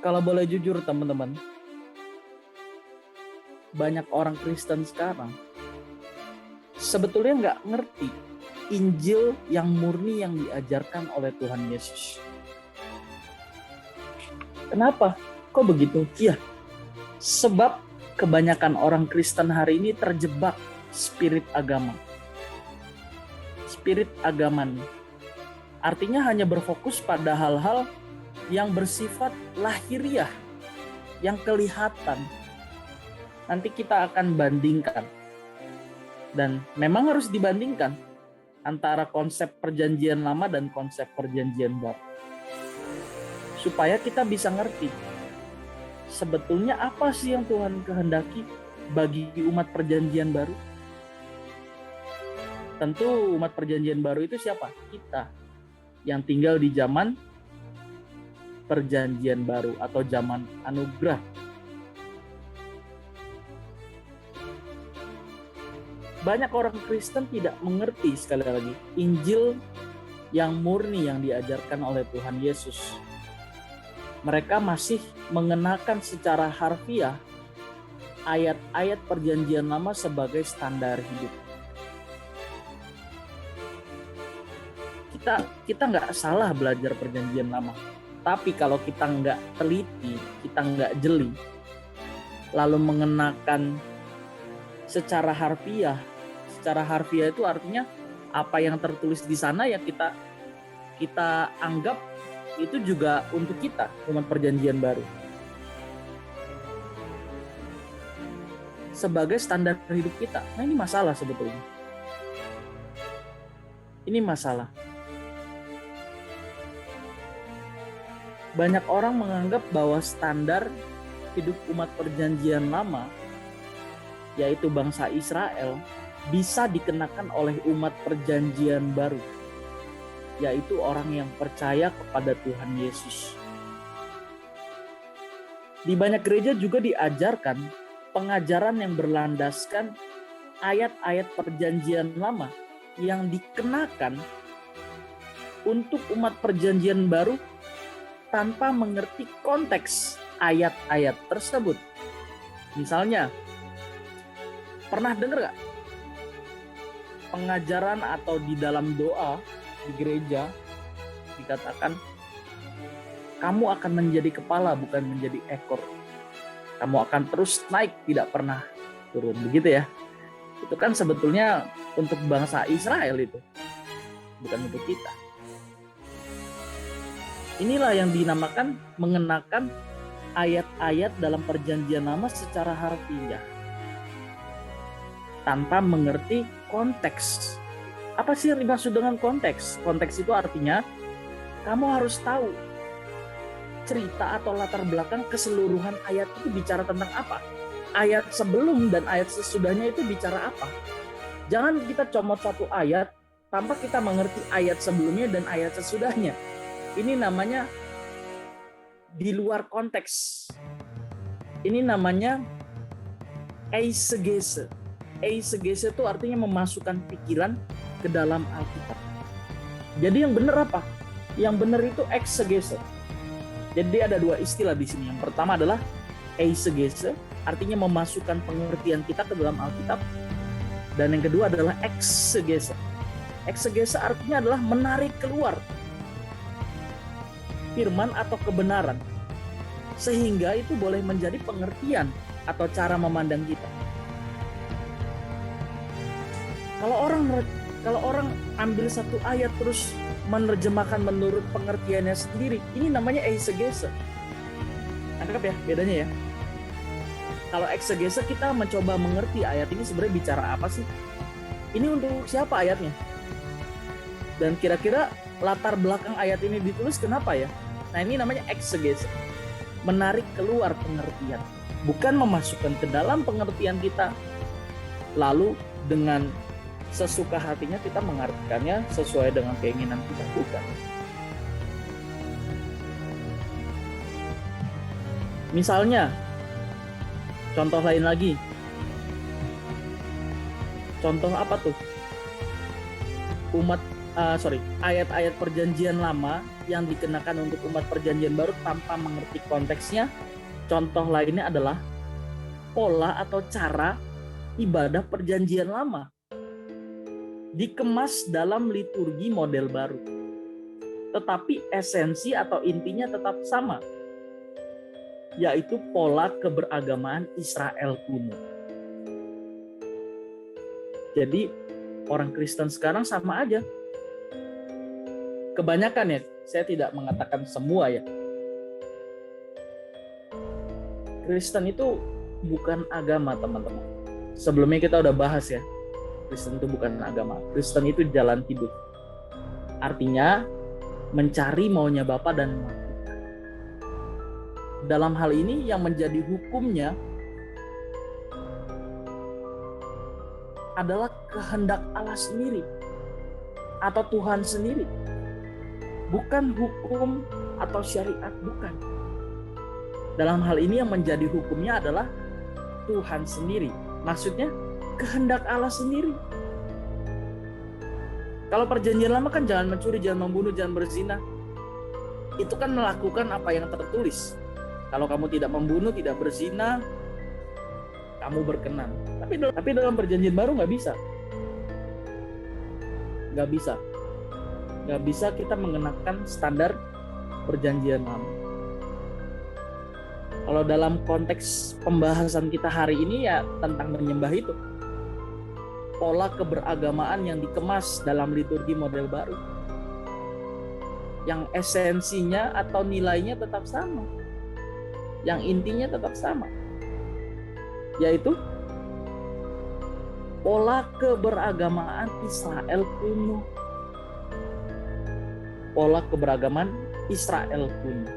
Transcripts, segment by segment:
Kalau boleh jujur teman-teman, banyak orang Kristen sekarang sebetulnya nggak ngerti Injil yang murni yang diajarkan oleh Tuhan Yesus. Kenapa? Kok begitu? Iya, sebab kebanyakan orang Kristen hari ini terjebak spirit agama. Spirit agama nih. Artinya hanya berfokus pada hal-hal yang bersifat lahiriah, yang kelihatan. Nanti kita akan bandingkan. Dan memang harus dibandingkan antara konsep perjanjian lama dan konsep perjanjian baru. Supaya kita bisa ngerti sebetulnya apa sih yang Tuhan kehendaki bagi umat perjanjian baru. Tentu umat perjanjian baru itu siapa? Kita yang tinggal di zaman perjanjian baru atau zaman anugerah. Banyak orang Kristen tidak mengerti sekali lagi Injil yang murni yang diajarkan oleh Tuhan Yesus. Mereka masih mengenakan secara harfiah ayat-ayat perjanjian lama sebagai standar hidup. Kita nggak salah belajar perjanjian lama. Tapi kalau kita nggak teliti, kita nggak jeli, lalu mengenakan secara harfiah itu artinya apa yang tertulis di sana ya kita anggap itu juga untuk kita, umat perjanjian baru. Sebagai standar hidup kita. Nah ini masalah sebetulnya. Ini masalah. Banyak orang menganggap bahwa standar hidup umat perjanjian lama, yaitu bangsa Israel, bisa dikenakan oleh umat perjanjian baru, yaitu orang yang percaya kepada Tuhan Yesus. Di banyak gereja juga diajarkan pengajaran yang berlandaskan ayat-ayat perjanjian lama yang dikenakan untuk umat perjanjian baru tanpa mengerti konteks ayat-ayat tersebut. Misalnya, pernah dengar gak pengajaran atau di dalam doa di gereja dikatakan kamu akan menjadi kepala bukan menjadi ekor. Kamu akan terus naik tidak pernah turun, begitu ya. Itu kan sebetulnya untuk bangsa Israel itu, bukan untuk kita. Inilah yang dinamakan mengenakan ayat-ayat dalam perjanjian lama secara harfiah tanpa mengerti konteks. Apa sih yang dimaksud dengan konteks? Konteks itu artinya kamu harus tahu cerita atau latar belakang keseluruhan ayat itu bicara tentang apa. Ayat sebelum dan ayat sesudahnya itu bicara apa. Jangan kita comot satu ayat tanpa kita mengerti ayat sebelumnya dan ayat sesudahnya. Ini namanya di luar konteks. Ini namanya eisegese. Eisegese itu artinya memasukkan pikiran ke dalam Alkitab. Jadi yang benar apa? Yang benar itu exegese. Jadi ada dua istilah di sini. Yang pertama adalah eisegese, artinya memasukkan pengertian kita ke dalam Alkitab. Dan yang kedua adalah exegese. Exegese artinya adalah menarik keluar firman atau kebenaran, sehingga itu boleh menjadi pengertian atau cara memandang kita. Kalau orang ambil satu ayat terus menerjemahkan menurut pengertiannya sendiri, ini namanya eisegese. Anggap ya bedanya ya. Kalau exegese kita mencoba mengerti ayat ini sebenarnya bicara apa sih? Ini untuk siapa ayatnya? Dan kira-kira latar belakang ayat ini ditulis kenapa ya? Nah ini namanya exegese. Menarik keluar pengertian. Bukan memasukkan ke dalam pengertian kita. Lalu dengan sesuka hatinya kita mengartikannya sesuai dengan keinginan kita. Bukan. Misalnya, contoh lain lagi. Contoh apa tuh? ayat-ayat perjanjian lama yang dikenakan untuk umat perjanjian baru tanpa mengerti konteksnya. Contoh lainnya adalah pola atau cara ibadah perjanjian lama dikemas dalam liturgi model baru, tetapi esensi atau intinya tetap sama, yaitu pola keberagamaan Israel kuno. Jadi orang Kristen sekarang sama aja. Kebanyakan ya, saya tidak mengatakan semua ya. Kristen itu bukan agama, teman-teman. Sebelumnya kita udah bahas ya, Kristen itu bukan agama. Kristen itu jalan hidup. Artinya mencari maunya Bapa dan melakukan. Dalam hal ini yang menjadi hukumnya adalah kehendak Allah sendiri atau Tuhan sendiri. Bukan hukum atau syariat, bukan. Dalam hal ini yang menjadi hukumnya adalah Tuhan sendiri. Maksudnya kehendak Allah sendiri. Kalau perjanjian lama kan jangan mencuri, jangan membunuh, jangan berzina. Itu kan melakukan apa yang tertulis. Kalau kamu tidak membunuh, tidak berzina, kamu berkenan. Tapi dalam perjanjian baru nggak bisa. Nggak bisa. Nggak bisa kita mengenakan standar perjanjian lama. Kalau dalam konteks pembahasan kita hari ini ya tentang menyembah itu. Pola keberagamaan yang dikemas dalam liturgi model baru. Yang esensinya atau nilainya tetap sama. Yang intinya tetap sama. Yaitu pola keberagamaan Israel kuno. Pola keberagaman Israel kuno.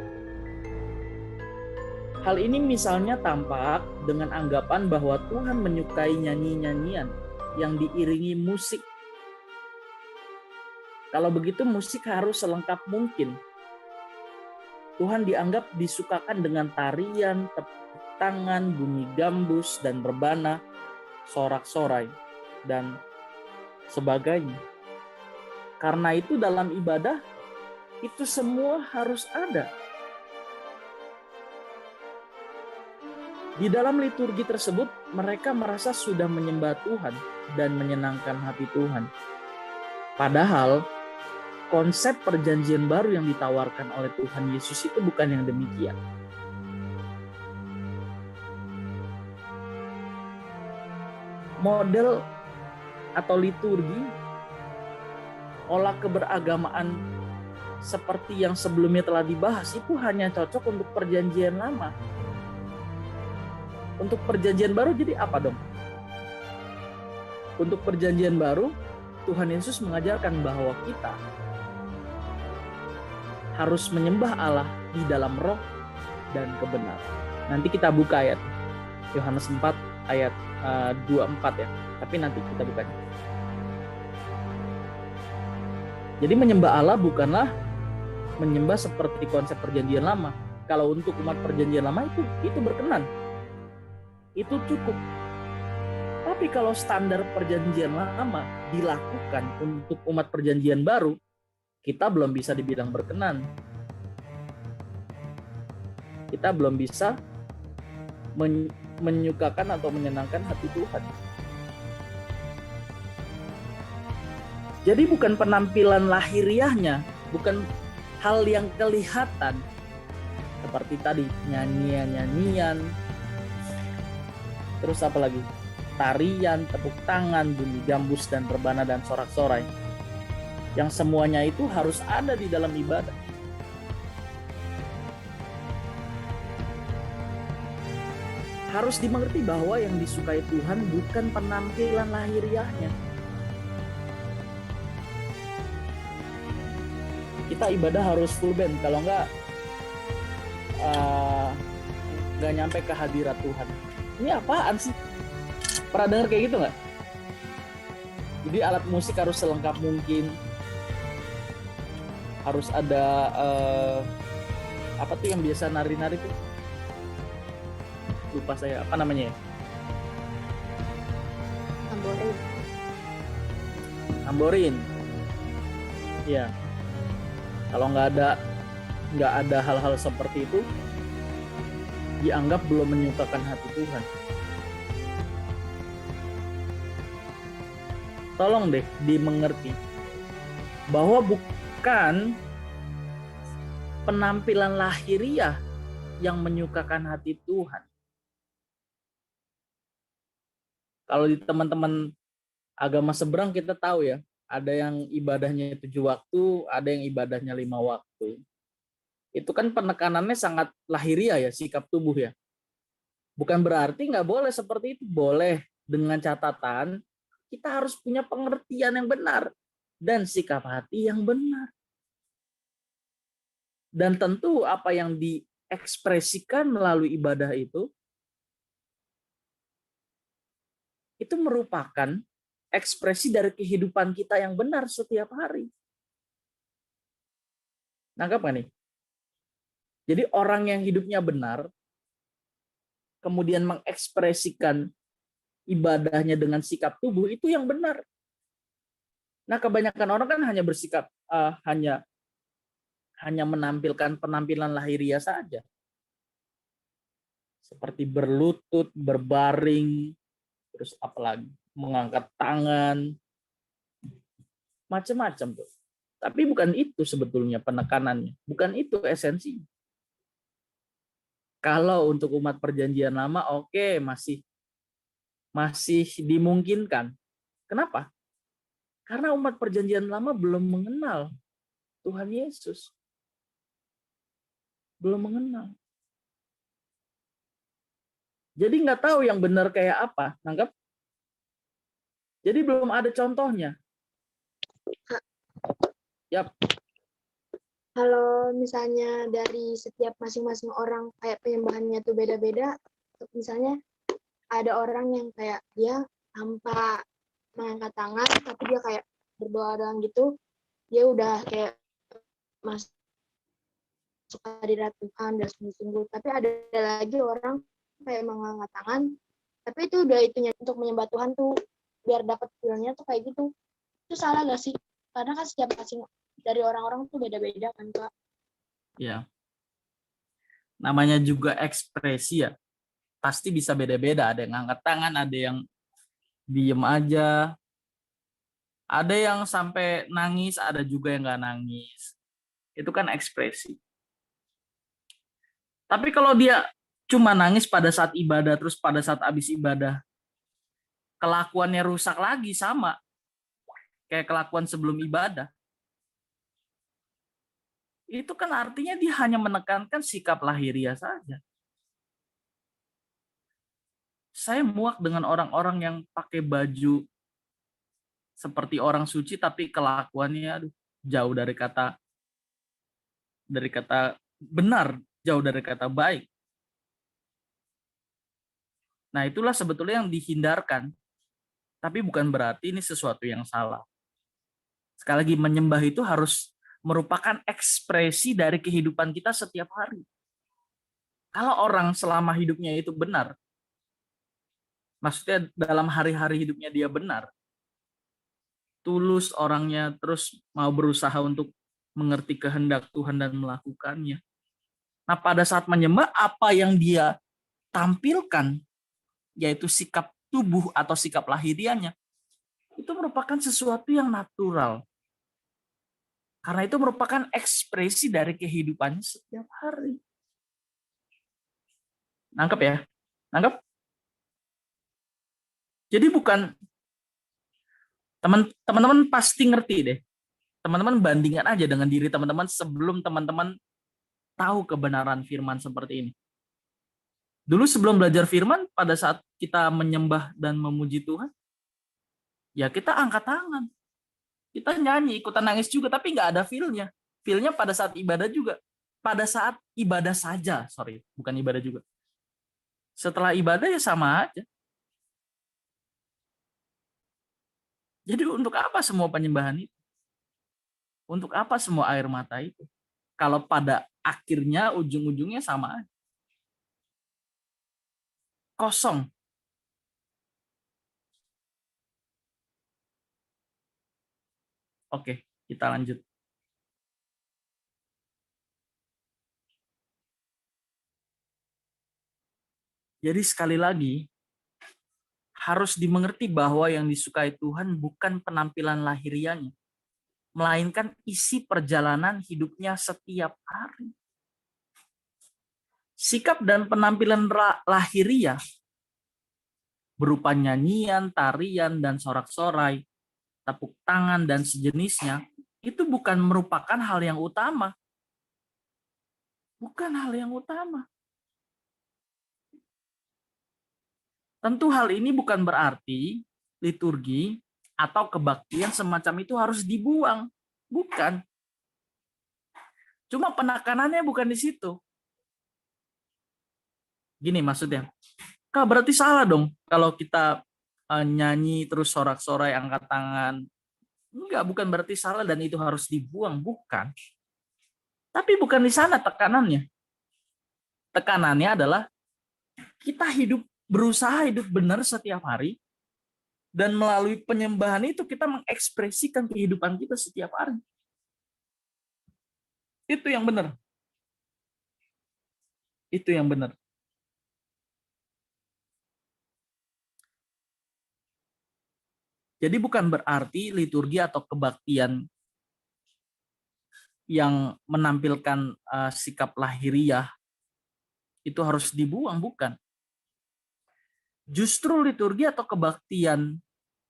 Hal ini misalnya tampak dengan anggapan bahwa Tuhan menyukai nyanyi-nyanyian yang diiringi musik. Kalau begitu musik harus selengkap mungkin. Tuhan dianggap disukakan dengan tarian, tepuk tangan, bunyi gambus dan rebana, sorak-sorai, dan sebagainya. Karena itu dalam ibadah, itu semua harus ada. Di dalam liturgi tersebut, mereka merasa sudah menyembah Tuhan dan menyenangkan hati Tuhan. Padahal, konsep perjanjian baru yang ditawarkan oleh Tuhan Yesus itu bukan yang demikian. Model atau liturgi, olah keberagamaan seperti yang sebelumnya telah dibahas itu hanya cocok untuk perjanjian lama. Untuk perjanjian baru jadi apa dong? Untuk perjanjian baru, Tuhan Yesus mengajarkan bahwa kita harus menyembah Allah di dalam roh dan kebenaran. Nanti kita buka ayat Yohanes 4 ayat 24 ya. Tapi nanti kita bukanya. Jadi menyembah Allah bukanlah menyembah seperti konsep perjanjian lama. Kalau untuk umat perjanjian lama itu berkenan. Itu cukup. Tapi kalau standar perjanjian lama dilakukan untuk umat perjanjian baru, kita belum bisa dibilang berkenan. Kita belum bisa menyukakan atau menyenangkan hati Tuhan. Jadi bukan penampilan lahiriahnya, bukan hal yang kelihatan seperti tadi nyanyian-nyanyian, terus apa lagi? Tarian, tepuk tangan, bunyi gambus dan rebana dan sorak-sorai. Yang semuanya itu harus ada di dalam ibadah. Harus dimengerti bahwa yang disukai Tuhan bukan penampilan lahiriahnya. Kita ibadah harus full band, kalau enggak nyampe ke hadirat Tuhan. Ini apaan sih? Pernah dengar kayak gitu nggak? Jadi alat musik harus selengkap mungkin. Harus ada apa tuh yang biasa nari-nari tuh? Lupa saya, apa namanya ya? Tamborin. Ya, kalau nggak ada hal-hal seperti itu, dianggap belum menyukakan hati Tuhan. Tolong deh dimengerti bahwa bukan penampilan lahiriah yang menyukakan hati Tuhan. Kalau di teman-teman agama seberang kita tahu ya, ada yang ibadahnya 7 waktu, ada yang ibadahnya 5 waktu. Itu kan penekanannya sangat lahiriah ya, sikap tubuh ya. Bukan berarti nggak boleh seperti itu, boleh dengan catatan kita harus punya pengertian yang benar dan sikap hati yang benar. Dan tentu apa yang diekspresikan melalui ibadah itu merupakan ekspresi dari kehidupan kita yang benar setiap hari. Nangkap nggak nih? Jadi orang yang hidupnya benar, kemudian mengekspresikan ibadahnya dengan sikap tubuh, itu yang benar. Nah, kebanyakan orang kan hanya bersikap, hanya menampilkan penampilan lahiriah saja. Seperti berlutut, berbaring, terus apalagi mengangkat tangan, macam-macam tuh. Tapi bukan itu sebetulnya penekanannya, bukan itu esensinya. Kalau untuk umat perjanjian lama, oke, masih dimungkinkan. Kenapa? Karena umat perjanjian lama belum mengenal Tuhan Yesus. Belum mengenal. Jadi nggak tahu yang benar kayak apa. Nangkep? Jadi belum ada contohnya. Yap. Kalau misalnya dari setiap masing-masing orang kayak penyembahannya tuh beda-beda, misalnya ada orang yang kayak dia tanpa mengangkat tangan, tapi dia kayak berdoa doang gitu, dia udah kayak masuk hadirat Tuhan dan sungguh-sungguh. Tapi ada lagi orang kayak mengangkat tangan, tapi itu udah itunya untuk menyembah Tuhan tuh biar dapat feelnya tuh kayak gitu. Itu salah gak sih? Karena kan setiap masing dari orang-orang tuh beda-beda kan, Kak. Ya. Namanya juga ekspresi ya. Pasti bisa beda-beda. Ada yang angkat tangan, ada yang diem aja. Ada yang sampai nangis, ada juga yang nggak nangis. Itu kan ekspresi. Tapi kalau dia cuma nangis pada saat ibadah, terus pada saat habis ibadah, kelakuannya rusak lagi sama. Kayak kelakuan sebelum ibadah. Itu kan artinya dia hanya menekankan sikap lahiriah saja. Saya muak dengan orang-orang yang pakai baju seperti orang suci tapi kelakuannya jauh dari kata benar, jauh dari kata baik. Nah, itulah sebetulnya yang dihindarkan. Tapi bukan berarti ini sesuatu yang salah. Sekali lagi, menyembah itu harus merupakan ekspresi dari kehidupan kita setiap hari. Kalau orang selama hidupnya itu benar, maksudnya dalam hari-hari hidupnya dia benar, tulus orangnya, terus mau berusaha untuk mengerti kehendak Tuhan dan melakukannya. Nah, pada saat menyembah, apa yang dia tampilkan, yaitu sikap tubuh atau sikap lahiriahnya, itu merupakan sesuatu yang natural. Karena itu merupakan ekspresi dari kehidupannya setiap hari. Nangkep ya? Nangkep? Jadi bukan, teman-teman pasti ngerti deh. Teman-teman bandingkan aja dengan diri teman-teman sebelum teman-teman tahu kebenaran firman seperti ini. Dulu sebelum belajar firman, pada saat kita menyembah dan memuji Tuhan, ya kita angkat tangan. Kita nyanyi, ikutan nangis juga, tapi nggak ada feel-nya. Feel-nya pada saat ibadah juga. Pada saat ibadah saja, bukan ibadah juga. Setelah ibadah ya sama aja. Jadi untuk apa semua penyembahan itu? Untuk apa semua air mata itu? Kalau pada akhirnya, ujung-ujungnya sama aja. Kosong. Oke, kita lanjut. Jadi sekali lagi, harus dimengerti bahwa yang disukai Tuhan bukan penampilan lahiriahnya, melainkan isi perjalanan hidupnya setiap hari. Sikap dan penampilan lahiriah berupa nyanyian, tarian, dan sorak-sorai, tepuk tangan, dan sejenisnya, itu bukan merupakan hal yang utama. Bukan hal yang utama. Tentu hal ini bukan berarti liturgi atau kebaktian semacam itu harus dibuang. Bukan. Cuma penekanannya bukan di situ. Gini maksudnya. Kak, berarti salah dong kalau kita nyanyi terus sorak-sorai, angkat tangan. Enggak, bukan berarti salah dan itu harus dibuang. Bukan. Tapi bukan di sana tekanannya. Tekanannya adalah kita berusaha hidup benar setiap hari, dan melalui penyembahan itu kita mengekspresikan kehidupan kita setiap hari. Itu yang benar. Itu yang benar. Jadi bukan berarti liturgi atau kebaktian yang menampilkan sikap lahiriah itu harus dibuang, bukan. Justru liturgi atau kebaktian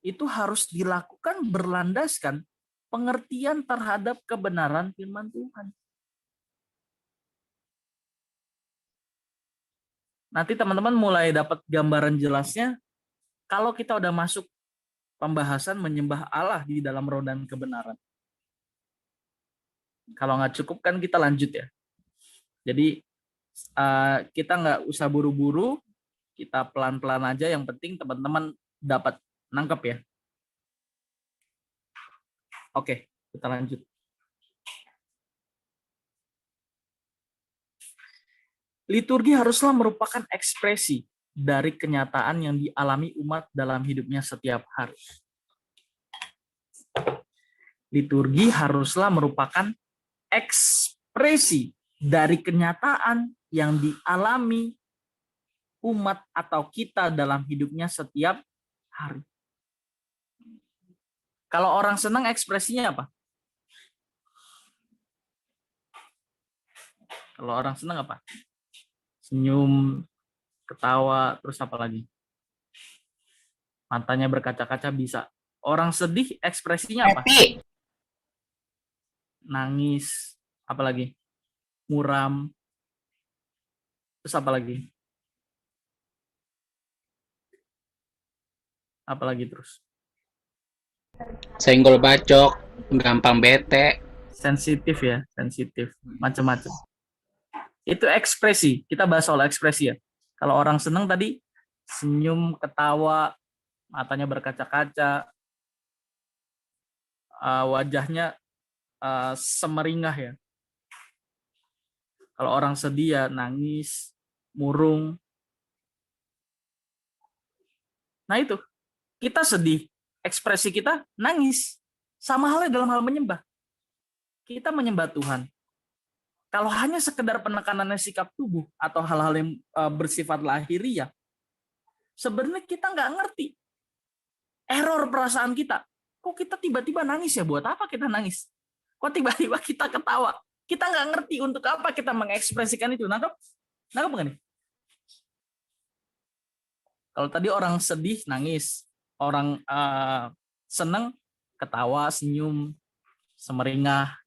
itu harus dilakukan berlandaskan pengertian terhadap kebenaran firman Tuhan. Nanti teman-teman mulai dapat gambaran jelasnya kalau kita udah masuk pembahasan menyembah Allah di dalam roh dan kebenaran. Kalau nggak cukup kan kita lanjut ya. Jadi kita nggak usah buru-buru, kita pelan-pelan aja. Yang penting teman-teman dapat nangkep ya. Oke, kita lanjut. Liturgi haruslah merupakan ekspresi dari kenyataan yang dialami umat dalam hidupnya setiap hari. Liturgi haruslah merupakan ekspresi dari kenyataan yang dialami umat atau kita dalam hidupnya setiap hari. Kalau orang senang ekspresinya apa? Kalau orang senang apa? Senyum, ketawa, terus apa lagi? Matanya berkaca-kaca bisa. Orang sedih ekspresinya apa? Happy. Nangis, apa lagi? Muram. Terus apa lagi? Apa lagi terus? Senggol bacok, gampang bete. Sensitif ya, sensitif. Macam-macam. Itu ekspresi. Kita bahas soal ekspresi ya. Kalau orang senang tadi, senyum, ketawa, matanya berkaca-kaca, wajahnya semeringah ya. Kalau orang sedih ya nangis, murung. Nah itu, kita sedih, ekspresi kita nangis. Sama halnya dalam hal menyembah. Kita menyembah Tuhan. Kalau hanya sekedar penekanannya sikap tubuh atau hal-hal yang bersifat lahiriah, sebenarnya kita nggak ngerti error perasaan kita. Kok kita tiba-tiba nangis ya? Buat apa kita nangis? Kok tiba-tiba kita ketawa? Kita nggak ngerti untuk apa kita mengekspresikan itu. Nangkep? Nangkep nggak nih? Kalau tadi orang sedih nangis, orang seneng ketawa, senyum, semeringah.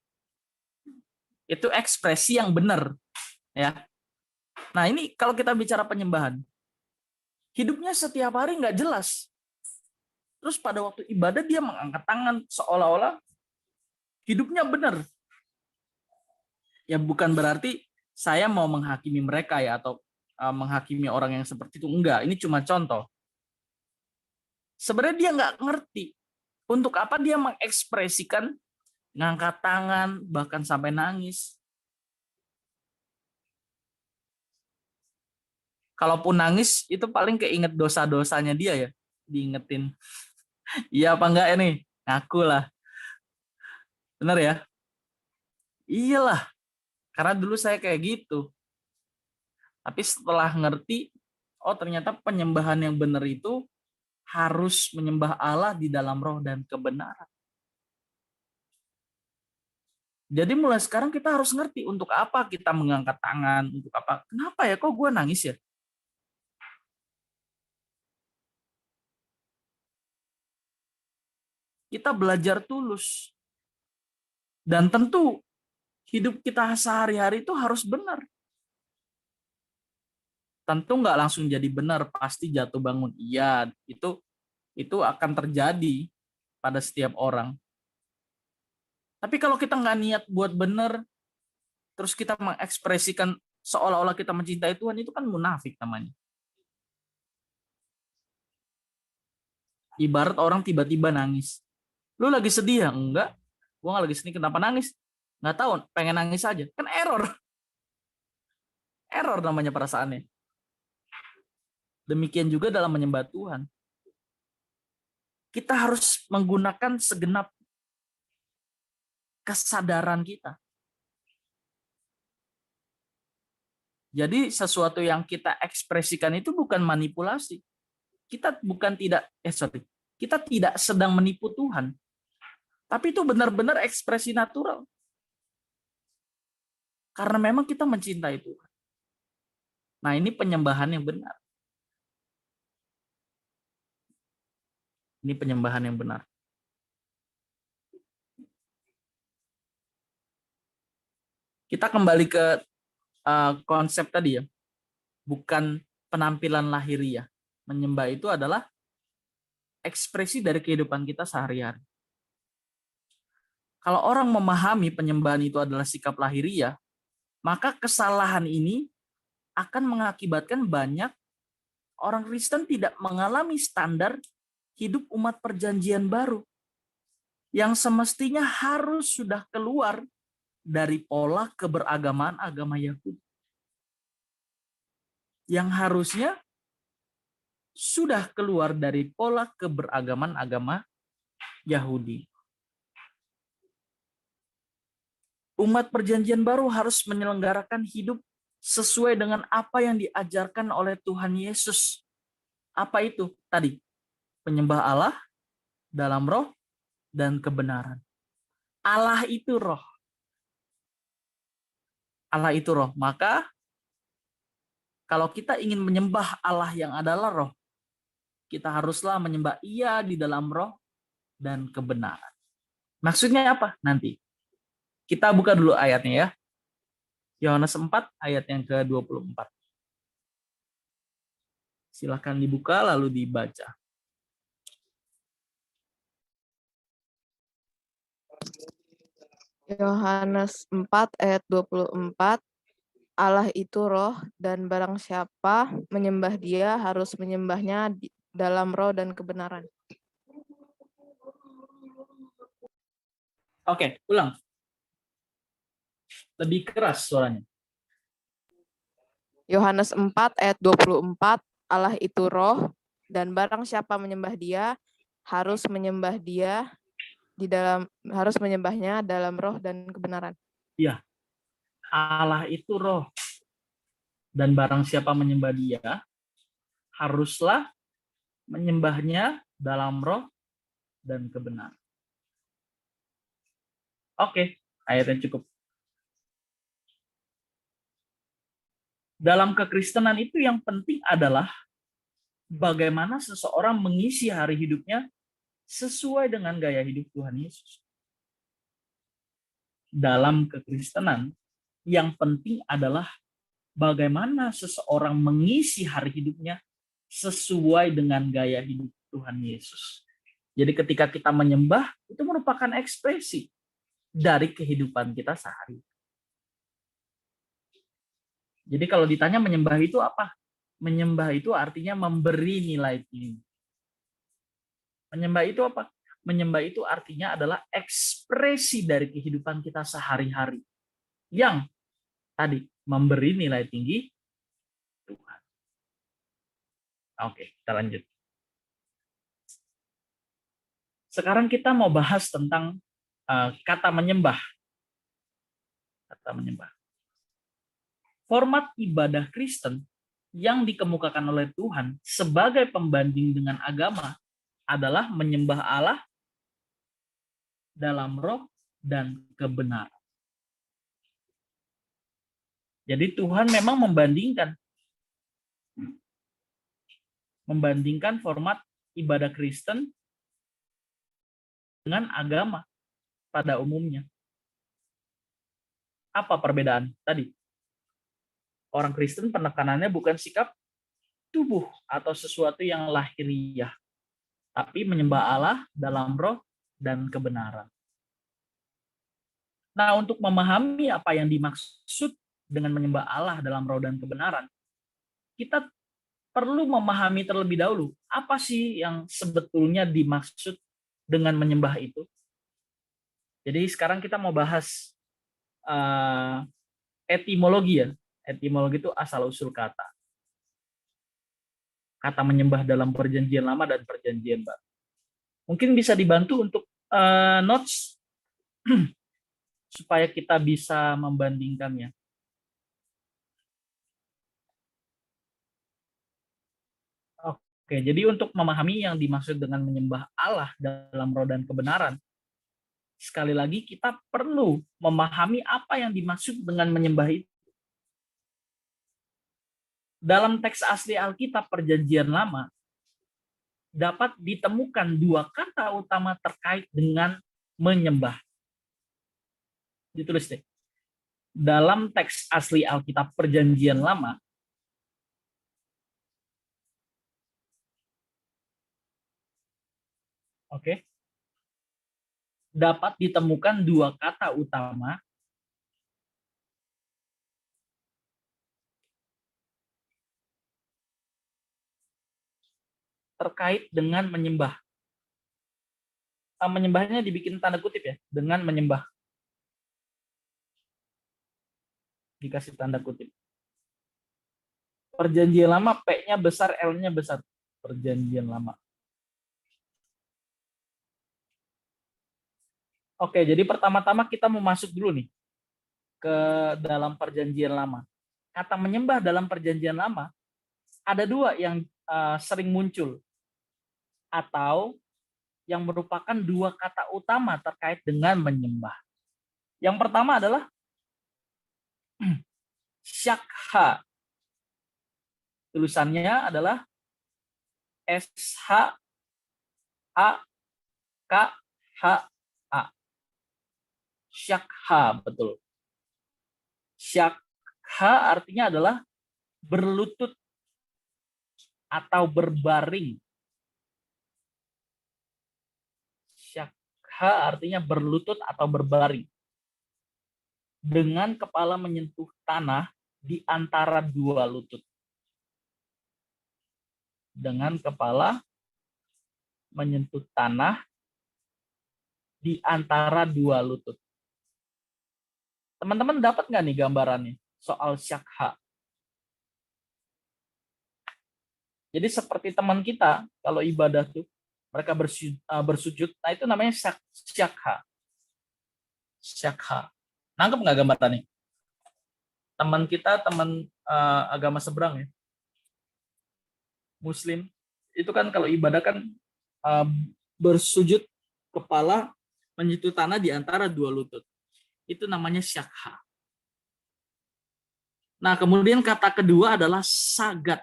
Itu ekspresi yang benar, ya. Nah ini kalau kita bicara penyembahan, hidupnya setiap hari nggak jelas. Terus pada waktu ibadah dia mengangkat tangan seolah-olah hidupnya benar. Ya bukan berarti saya mau menghakimi mereka ya atau menghakimi orang yang seperti itu, enggak. Ini cuma contoh. Sebenarnya dia nggak ngerti untuk apa dia mengekspresikan ngangkat tangan, bahkan sampai nangis. Kalaupun nangis, itu paling keinget dosa-dosanya dia ya. Diingetin. Iya apa enggak ya nih? Ngaku lah. Bener ya? Iyalah. Karena dulu saya kayak gitu. Tapi setelah ngerti, oh ternyata penyembahan yang benar itu harus menyembah Allah di dalam roh dan kebenaran. Jadi mulai sekarang kita harus ngerti untuk apa kita mengangkat tangan, untuk apa. Kenapa ya kok gue nangis ya? Kita belajar tulus. Dan tentu hidup kita sehari-hari itu harus benar. Tentu nggak langsung jadi benar, pasti jatuh bangun. Iya, itu akan terjadi pada setiap orang. Tapi kalau kita nggak niat buat benar, terus kita mengekspresikan seolah-olah kita mencintai Tuhan, itu kan munafik namanya. Ibarat orang tiba-tiba nangis. Lu lagi sedih ya? Enggak. Gua nggak lagi sedih, kenapa nangis? Nggak tahu, pengen nangis aja. Kan error. Error namanya perasaannya. Demikian juga dalam menyembah Tuhan. Kita harus menggunakan segenap kesadaran kita. Jadi sesuatu yang kita ekspresikan itu bukan manipulasi. Kita tidak sedang menipu Tuhan. Tapi itu benar-benar ekspresi natural. Karena memang kita mencintai Tuhan. Nah, ini penyembahan yang benar. Ini penyembahan yang benar. Kita kembali ke konsep tadi ya. Bukan penampilan lahiriah. Menyembah itu adalah ekspresi dari kehidupan kita sehari-hari. Kalau orang memahami penyembahan itu adalah sikap lahiriah, maka kesalahan ini akan mengakibatkan banyak orang Kristen tidak mengalami standar hidup umat perjanjian baru yang semestinya harus sudah keluar dari pola keberagaman agama Yahudi. Yang harusnya sudah keluar dari pola keberagaman agama Yahudi. Umat perjanjian baru harus menyelenggarakan hidup sesuai dengan apa yang diajarkan oleh Tuhan Yesus. Apa itu tadi? Penyembah Allah dalam roh dan kebenaran. Allah itu roh. Allah itu roh. Maka kalau kita ingin menyembah Allah yang adalah roh, kita haruslah menyembah Ia di dalam roh dan kebenaran. Maksudnya apa? Nanti. Kita buka dulu ayatnya ya. Yohanes 4 ayat yang ke-24. Silakan dibuka lalu dibaca. Yohanes 4 ayat 24, Allah itu roh dan barang siapa menyembah Dia harus menyembahnya dalam roh dan kebenaran. Oke, ulang. Lebih keras suaranya. Yohanes 4 ayat 24, Allah itu roh dan barang siapa menyembah Dia harus menyembahnya dalam roh dan kebenaran. Iya. Allah itu roh. Dan barang siapa menyembah Dia haruslah menyembahnya dalam roh dan kebenaran. Oke, ayatnya cukup. Dalam kekristenan itu yang penting adalah bagaimana seseorang mengisi hari hidupnya sesuai dengan gaya hidup Tuhan Yesus. Dalam kekristenan, yang penting adalah bagaimana seseorang mengisi hari hidupnya sesuai dengan gaya hidup Tuhan Yesus. Jadi ketika kita menyembah, itu merupakan ekspresi dari kehidupan kita sehari. Jadi kalau ditanya menyembah itu apa? Menyembah itu artinya memberi nilai tinggi. Menyembah itu apa? Menyembah itu artinya adalah ekspresi dari kehidupan kita sehari-hari. Yang tadi memberi nilai tinggi Tuhan. Oke, kita lanjut. Sekarang kita mau bahas tentang kata menyembah. Kata menyembah. Format ibadah Kristen yang dikemukakan oleh Tuhan sebagai pembanding dengan agama adalah menyembah Allah dalam roh dan kebenaran. Jadi Tuhan memang membandingkan format ibadah Kristen dengan agama pada umumnya. Apa perbedaan tadi? Orang Kristen penekanannya bukan sikap tubuh atau sesuatu yang lahiriah, tapi menyembah Allah dalam roh dan kebenaran. Nah, untuk memahami apa yang dimaksud dengan menyembah Allah dalam roh dan kebenaran, kita perlu memahami terlebih dahulu apa sih yang sebetulnya dimaksud dengan menyembah itu. Jadi sekarang kita mau bahas etimologi ya. Etimologi itu asal-usul kata. Kata menyembah dalam perjanjian lama dan perjanjian baru. Mungkin bisa dibantu untuk notes supaya kita bisa membandingkannya. Oke, jadi untuk memahami yang dimaksud dengan menyembah Allah dalam roh dan kebenaran, sekali lagi kita perlu memahami apa yang dimaksud dengan menyembah itu. Dalam teks asli Alkitab Perjanjian Lama, dapat ditemukan dua kata utama terkait dengan menyembah. Ditulis deh. Dalam teks asli Alkitab Perjanjian Lama, oke, dapat ditemukan dua kata utama terkait dengan menyembah. Menyembahnya dibikin tanda kutip ya, dengan menyembah. Dikasih tanda kutip. Perjanjian Lama, P-nya besar, L-nya besar. Perjanjian Lama. Oke, jadi pertama-tama kita mau masuk dulu nih ke dalam Perjanjian Lama. Kata menyembah dalam Perjanjian Lama ada dua yang sering muncul atau yang merupakan dua kata utama terkait dengan menyembah. Yang pertama adalah syakha. Tulisannya adalah S-H-A-K-H-A. Syakha, betul. Syakha artinya adalah berlutut atau berbaring. Syakha artinya berlutut atau berbaring. Dengan kepala menyentuh tanah di antara dua lutut. Dengan kepala menyentuh tanah di antara dua lutut. Teman-teman dapat nggak nih gambarannya soal syakha? Jadi seperti teman kita kalau ibadah tuh mereka bersujud, nah itu namanya syakha. Syakha. Nangkep nggak gambarannya? Teman kita, teman agama seberang ya, Muslim, itu kan kalau ibadah kan bersujud kepala menyentuh tanah di antara dua lutut. Itu namanya syakha. Nah, kemudian kata kedua adalah sagat.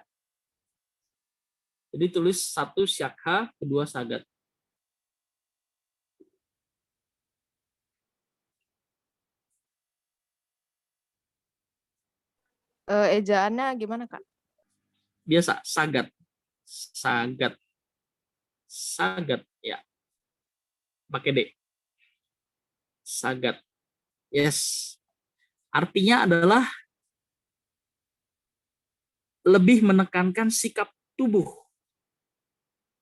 Jadi tulis satu syakha, kedua sagat. Ejaannya gimana, Kak? Biasa, sagat. Sagat. Sagat, ya. Pakai D. Sagat. Yes. Artinya adalah lebih menekankan sikap tubuh.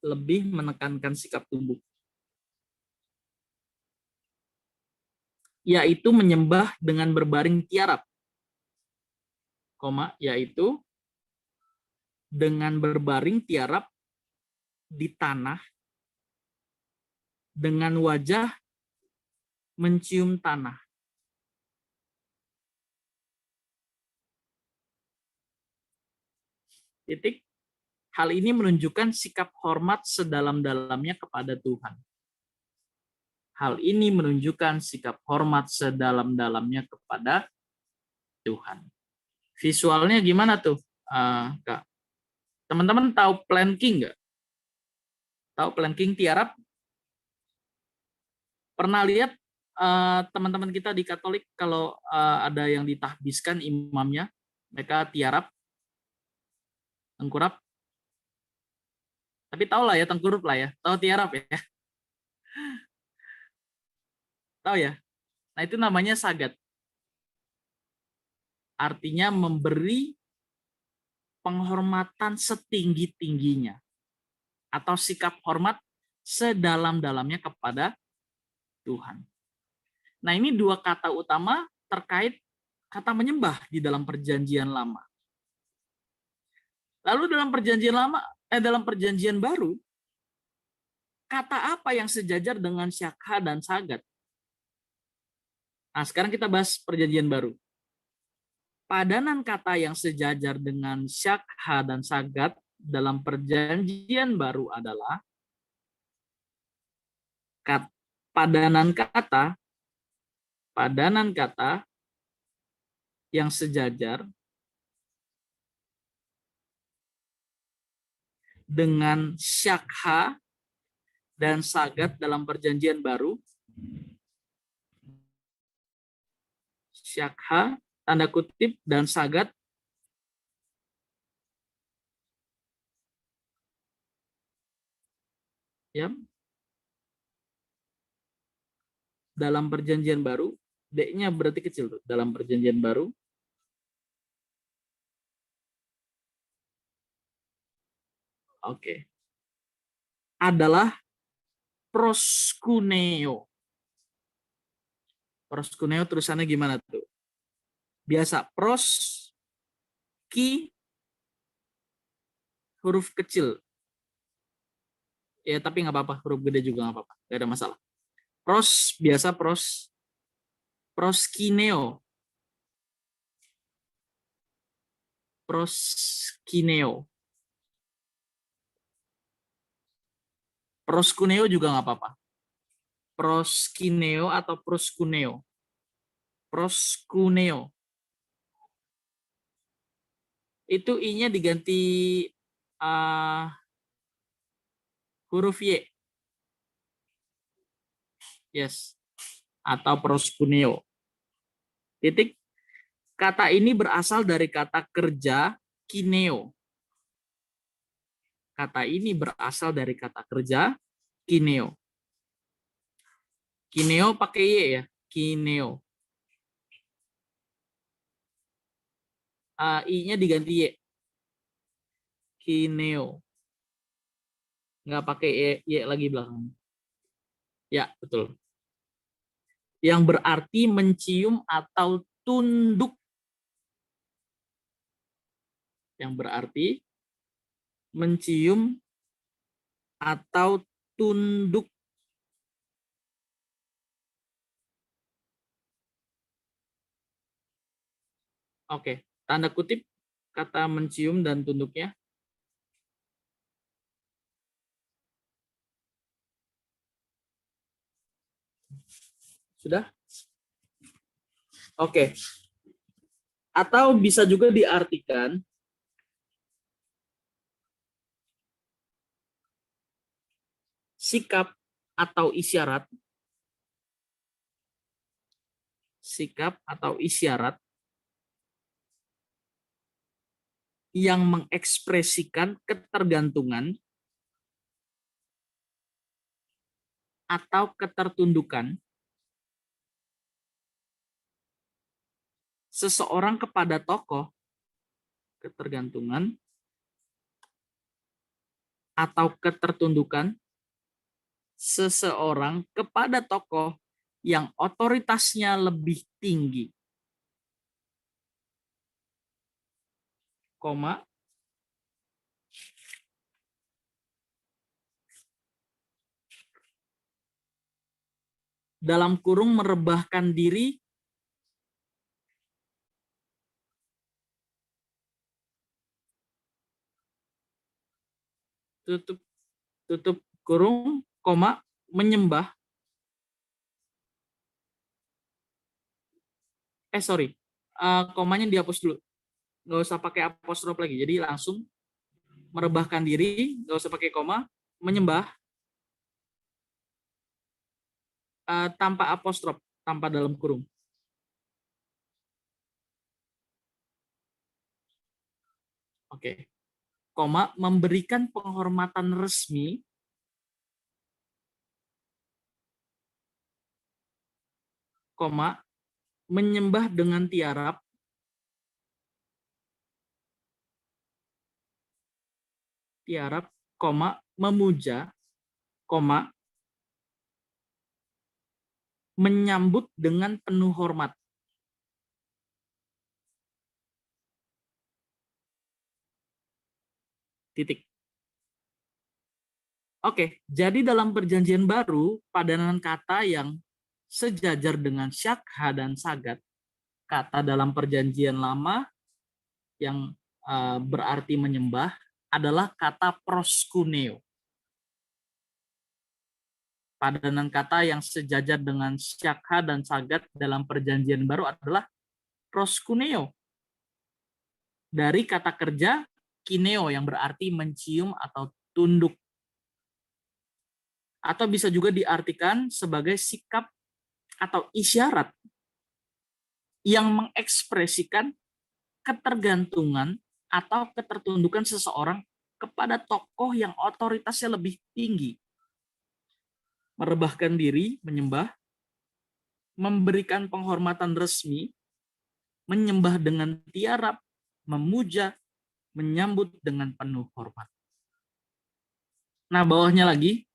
Lebih menekankan sikap tubuh. Yaitu menyembah dengan berbaring tiarap. Yaitu dengan berbaring tiarap di tanah dengan wajah mencium tanah. Titik. Hal ini menunjukkan sikap hormat sedalam-dalamnya kepada Tuhan. Hal ini menunjukkan sikap hormat sedalam-dalamnya kepada Tuhan. Visualnya gimana tuh, Kak? Teman-teman tahu planking nggak? Tahu planking tiarap? Pernah lihat teman-teman kita di Katolik kalau ada yang ditahbiskan imamnya, mereka tiarap, tengkurap? Tapi tahu lah ya, tengkurup lah ya. Tahu tiarap ya? Tahu ya? Nah, itu namanya sagat. Artinya memberi penghormatan setinggi-tingginya. Atau sikap hormat sedalam-dalamnya kepada Tuhan. Nah, ini dua kata utama terkait kata menyembah di dalam perjanjian lama. Lalu dalam perjanjian baru, kata apa yang sejajar dengan syakha dan sagat? Nah, sekarang kita bahas perjanjian baru. Padanan kata yang sejajar dengan syakha dan sagat dalam perjanjian baru adalah padanan kata yang sejajar dengan syakha dan sagat dalam perjanjian baru. Syakha, tanda kutip, dan sagat ya, dalam perjanjian baru. D-nya berarti kecil tuh, dalam perjanjian baru. Oke. Adalah proskuneo. Proskuneo tulisannya gimana tuh? Biasa pros, ki, huruf kecil. Ya, tapi nggak apa-apa, huruf gede juga nggak apa-apa, nggak ada masalah. Pros, biasa pros. Proskineo. Proskineo. Proskuneo juga nggak apa-apa. Proskineo atau proskuneo. Proskuneo. Itu i-nya diganti huruf y. Yes. Atau proskuneo. Titik. Kata ini berasal dari kata kerja kineo. Kata ini berasal dari kata kerja kineo. Kineo pakai y ya, kineo. I-nya diganti y. Kineo. Nggak pakai y lagi belakang. Ya, betul. Yang berarti mencium atau tunduk. Yang berarti mencium atau tunduk. Oke, tanda kutip kata mencium dan tunduknya. Sudah? Oke. Atau bisa juga diartikan sikap atau isyarat. Sikap atau isyarat yang mengekspresikan ketergantungan atau ketertundukan seseorang kepada tokoh, ketergantungan atau ketertundukan seseorang kepada tokoh yang otoritasnya lebih tinggi. Koma. Dalam kurung merebahkan diri tutup kurung, koma, menyembah. Sorry, komanya dihapus dulu. Nggak usah pakai apostrof lagi. Jadi langsung merebahkan diri, nggak usah pakai koma, menyembah tanpa apostrof, tanpa dalam kurung. Oke. Koma, memberikan penghormatan resmi koma, menyembah dengan tiarap koma, memuja, koma, menyambut dengan penuh hormat. Titik. Oke, jadi dalam perjanjian baru, padanan kata yang sejajar dengan syakha dan sagat, kata dalam perjanjian lama yang berarti menyembah adalah kata proskuneo. Padanan kata yang sejajar dengan syakha dan sagat dalam perjanjian baru adalah proskuneo. Dari kata kerja kineo yang berarti mencium atau tunduk. Atau bisa juga diartikan sebagai sikap atau isyarat yang mengekspresikan ketergantungan atau ketertundukan seseorang kepada tokoh yang otoritasnya lebih tinggi. Merebahkan diri, menyembah, memberikan penghormatan resmi, menyembah dengan tiarap, memuja, menyambut dengan penuh hormat. Nah, bawahnya lagi,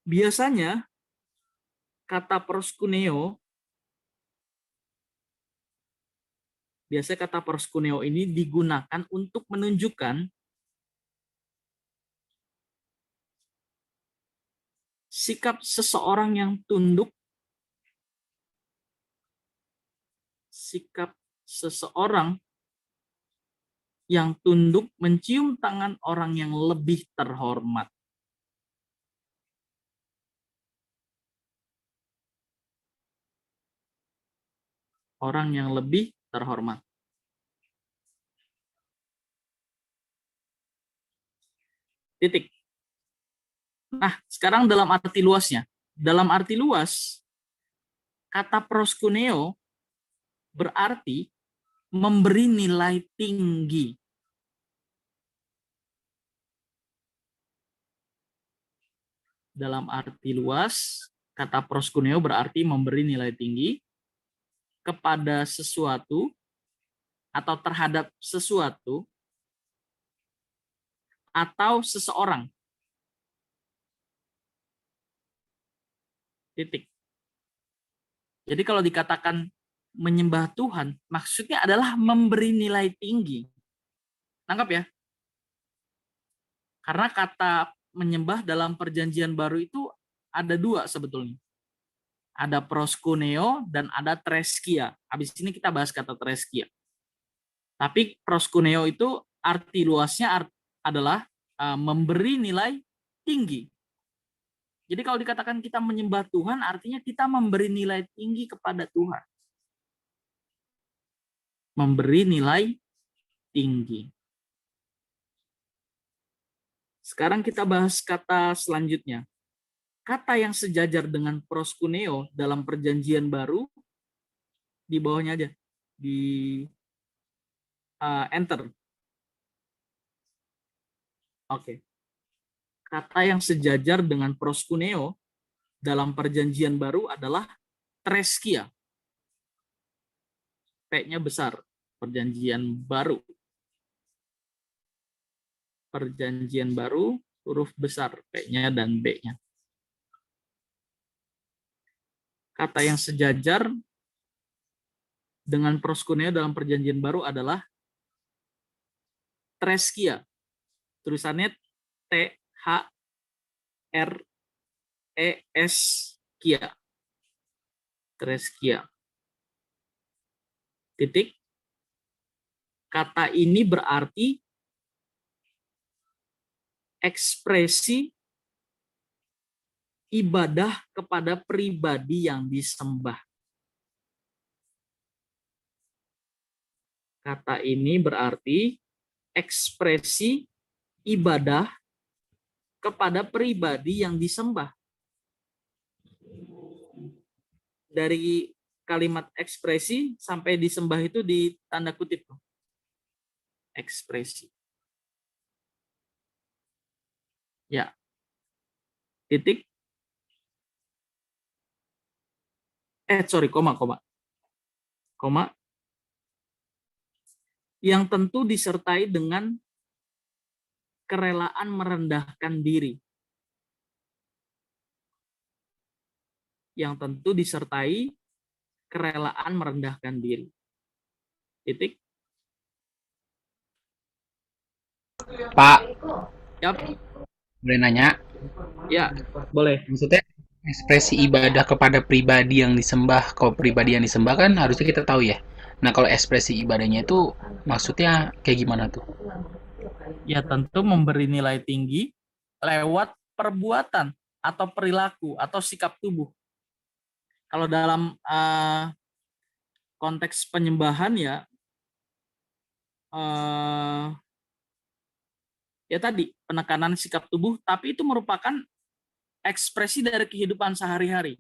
biasanya kata proskuneo ini digunakan untuk menunjukkan sikap seseorang yang tunduk, mencium tangan orang yang lebih terhormat. Orang yang lebih terhormat. Titik. Nah, sekarang dalam arti luasnya. Dalam arti luas, kata proskuneo berarti memberi nilai tinggi. Dalam arti luas, kata proskuneo berarti memberi nilai tinggi kepada sesuatu atau terhadap sesuatu atau seseorang. Titik. Jadi kalau dikatakan menyembah Tuhan, maksudnya adalah memberi nilai tinggi. Nangkap ya? Karena kata menyembah dalam perjanjian baru itu ada dua sebetulnya. Ada proskuneo dan ada treskia. Habis ini kita bahas kata treskia. Tapi proskuneo itu arti luasnya adalah memberi nilai tinggi. Jadi kalau dikatakan kita menyembah Tuhan, artinya kita memberi nilai tinggi kepada Tuhan. Memberi nilai tinggi. Sekarang kita bahas kata selanjutnya. Kata yang sejajar dengan proskuneo dalam perjanjian baru, di bawahnya aja, di enter. Oke. Kata yang sejajar dengan proskuneo dalam perjanjian baru adalah treskia. P-nya besar, perjanjian baru. Perjanjian baru, huruf besar, P-nya dan B-nya. Kata yang sejajar dengan proskuneo dalam perjanjian baru adalah treskia. Tulisannya T-H-R-E-S kia. Treskia. Titik. Kata ini berarti ekspresi ibadah kepada pribadi yang disembah. Kata ini berarti ekspresi ibadah kepada pribadi yang disembah. Dari kalimat ekspresi sampai disembah itu di tanda kutip. Ekspresi. Ya. Titik. Koma. Koma. Yang tentu disertai dengan kerelaan merendahkan diri. Yang tentu disertai kerelaan merendahkan diri. Titik. Pak, Yap. boleh nanya? Ya, boleh. Maksudnya ekspresi ibadah kepada pribadi yang disembah, kalau pribadi yang disembah kan harusnya kita tahu ya. Nah, kalau ekspresi ibadahnya itu maksudnya kayak gimana tuh? Ya, tentu memberi nilai tinggi lewat perbuatan atau perilaku atau sikap tubuh. Kalau dalam konteks penyembahan ya, ya tadi penekanan sikap tubuh, tapi itu merupakan ekspresi dari kehidupan sehari-hari.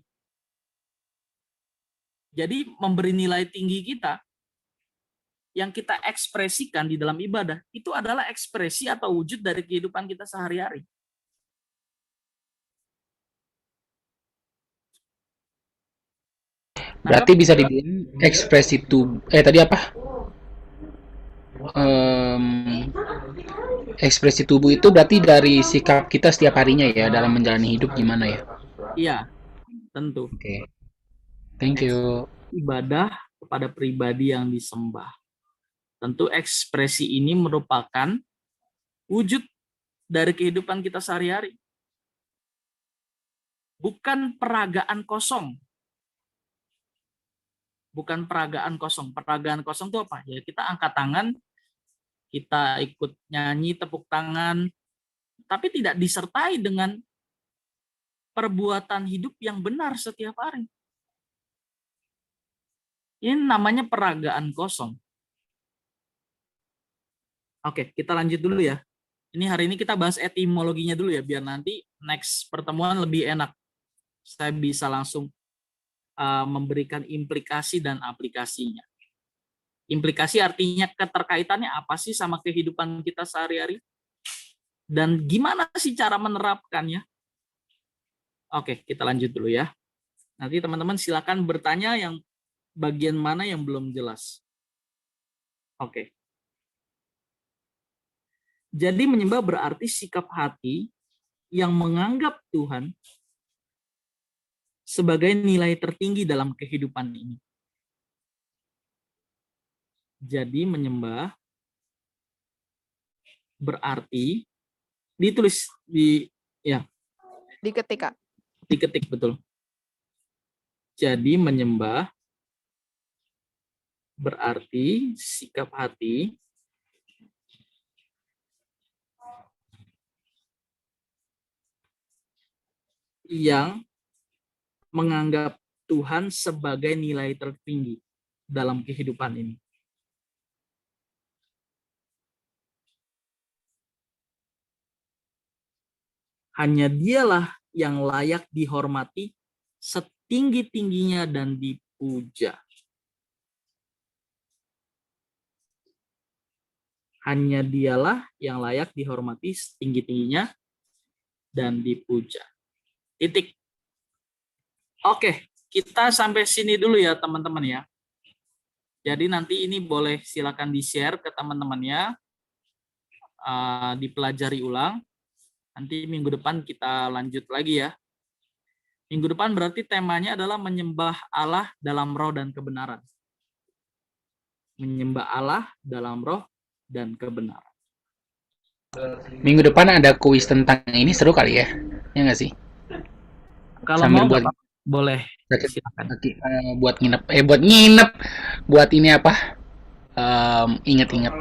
Jadi memberi nilai tinggi kita yang kita ekspresikan di dalam ibadah itu adalah ekspresi atau wujud dari kehidupan kita sehari-hari. Berarti bisa dibilang ekspresi tubuh. Tadi apa? Ekspresi tubuh itu berarti dari sikap kita setiap harinya ya dalam menjalani hidup gimana ya? Iya, tentu. Oke. Thank you. Ibadah kepada pribadi yang disembah. Tentu ekspresi ini merupakan wujud dari kehidupan kita sehari-hari. Bukan peragaan kosong. Bukan peragaan kosong. Peragaan kosong itu apa? Ya kita angkat tangan, kita ikut nyanyi, tepuk tangan, tapi tidak disertai dengan perbuatan hidup yang benar setiap hari. Ini namanya peragaan kosong. Oke, kita lanjut dulu ya. Ini hari ini kita bahas etimologinya dulu ya, biar nanti next pertemuan lebih enak. Saya bisa langsung memberikan implikasi dan aplikasinya. Implikasi artinya keterkaitannya apa sih sama kehidupan kita sehari-hari? Dan gimana sih cara menerapkannya? Oke, kita lanjut dulu ya. Nanti teman-teman silakan bertanya yang bagian mana yang belum jelas. Oke. Jadi menyembah berarti sikap hati yang menganggap Tuhan sebagai nilai tertinggi dalam kehidupan ini. Jadi menyembah berarti ditulis diketik betul. Jadi menyembah berarti sikap hati yang menganggap Tuhan sebagai nilai tertinggi dalam kehidupan ini. Hanya dialah yang layak dihormati setinggi-tingginya dan dipuja. Hanya dialah yang layak dihormati setinggi-tingginya dan dipuja. Titik. Oke, kita sampai sini dulu ya teman-teman ya. Jadi nanti ini boleh silakan di-share ke teman-temannya, dipelajari ulang. Nanti minggu depan kita lanjut lagi ya. Minggu depan berarti temanya adalah menyembah Allah dalam roh dan kebenaran. Menyembah Allah dalam roh dan kebenaran. Minggu depan ada kuis tentang ini, seru kali ya? Ya nggak sih? Kalau Sambil mau buat boleh. Silakan. buat nginep buat ini apa? Ingat-ingat